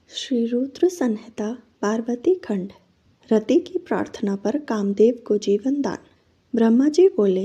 श्री रुद्र संहिता पार्वती खंड। रति की प्रार्थना पर कामदेव को जीवन दान। ब्रह्मा जी बोले,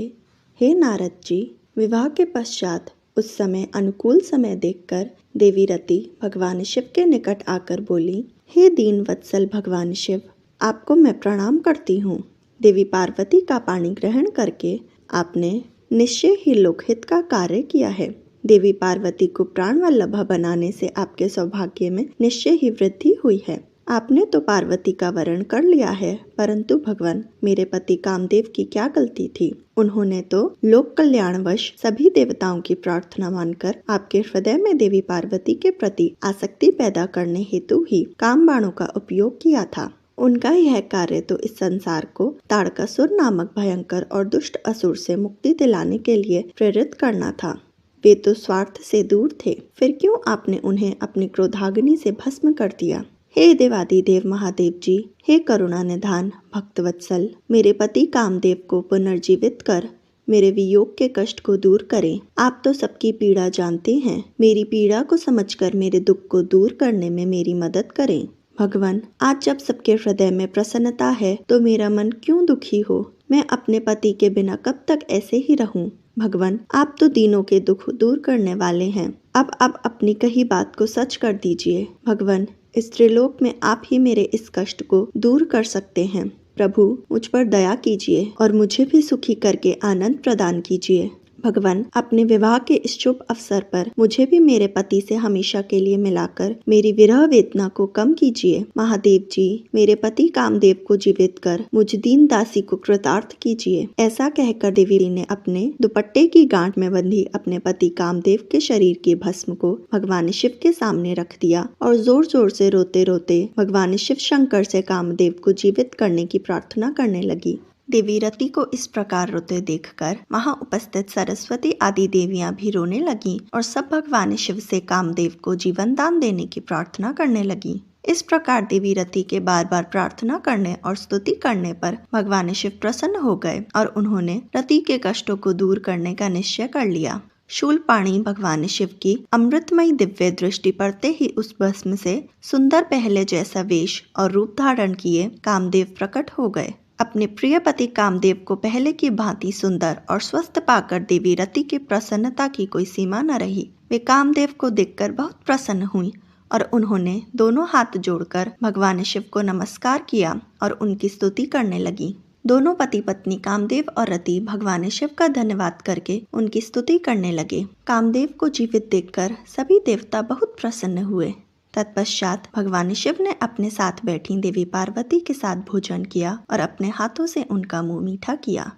हे नारद जी, विवाह के पश्चात उस समय अनुकूल समय देखकर देवी रति भगवान शिव के निकट आकर बोली, हे दीन वत्सल भगवान शिव, आपको मैं प्रणाम करती हूँ। देवी पार्वती का पाणी ग्रहण करके आपने निश्चय ही लोकहित का कार्य किया है। देवी पार्वती को प्राण वल्लभा बनाने से आपके सौभाग्य में निश्चय ही वृद्धि हुई है। आपने तो पार्वती का वरण कर लिया है, परंतु भगवान, मेरे पति कामदेव की क्या गलती थी? उन्होंने तो लोक कल्याणवश सभी देवताओं की प्रार्थना मानकर आपके हृदय में देवी पार्वती के प्रति आसक्ति पैदा करने हेतु ही काम बाणों का उपयोग किया था। उनका यह कार्य तो इस संसार को ताड़कासुर नामक भयंकर और दुष्ट असुर से मुक्ति दिलाने के लिए प्रेरित करना था। वे तो स्वार्थ से दूर थे, फिर क्यों आपने उन्हें अपनी क्रोधाग्नि से भस्म कर दिया? हे देवादिदेव महादेव जी, हे करुणा निधान भक्तवत्सल, मेरे पति कामदेव को पुनर्जीवित कर मेरे वियोग के कष्ट को दूर करें। आप तो सबकी पीड़ा जानते हैं, मेरी पीड़ा को समझकर मेरे दुख को दूर करने में मेरी मदद करें। भगवान, आज जब सबके हृदय में प्रसन्नता है तो मेरा मन क्यों दुखी हो? मैं अपने पति के बिना कब तक ऐसे ही रहूं? भगवान, आप तो दीनों के दुख दूर करने वाले हैं। अब आप अपनी कही बात को सच कर दीजिए। भगवान, इस त्रिलोक में आप ही मेरे इस कष्ट को दूर कर सकते हैं। प्रभु, मुझ पर दया कीजिए और मुझे भी सुखी करके आनंद प्रदान कीजिए। भगवान, अपने विवाह के इस शुभ अवसर पर मुझे भी मेरे पति से हमेशा के लिए मिलाकर मेरी विरह वेदना को कम कीजिए। महादेव जी, मेरे पति कामदेव को जीवित कर मुझ दीन दासी को कृतार्थ कीजिए। ऐसा कहकर देवी ने अपने दुपट्टे की गांठ में बंधी अपने पति कामदेव के शरीर की भस्म को भगवान शिव के सामने रख दिया और जोर जोर से रोते रोते भगवान शिव शंकर से कामदेव को जीवित करने की प्रार्थना करने लगी। देवी रति को इस प्रकार रोते देखकर वहां उपस्थित सरस्वती आदि देवियां भी रोने लगीं और सब भगवान शिव से कामदेव को जीवन दान देने की प्रार्थना करने लगीं। इस प्रकार देवी रति के बार बार प्रार्थना करने और स्तुति करने पर भगवान शिव प्रसन्न हो गए और उन्होंने रति के कष्टों को दूर करने का निश्चय कर लिया। शूलपाणी भगवान शिव की अमृतमयी दिव्य दृष्टि पड़ते ही उस भस्म से सुंदर पहले जैसा वेश और रूप धारण किए कामदेव प्रकट हो गए। अपने प्रिय पति कामदेव को पहले की भांति सुंदर और स्वस्थ पाकर देवी रति की प्रसन्नता की कोई सीमा न रही। वे कामदेव को देखकर बहुत प्रसन्न हुई और उन्होंने दोनों हाथ जोड़कर भगवान शिव को नमस्कार किया और उनकी स्तुति करने लगी। दोनों पति पत्नी कामदेव और रति भगवान शिव का धन्यवाद करके उनकी स्तुति करने लगे। कामदेव को जीवित देखकर सभी देवता बहुत प्रसन्न हुए। तत्पश्चात भगवान शिव ने अपने साथ बैठी देवी पार्वती के साथ भोजन किया और अपने हाथों से उनका मुंह मीठा किया।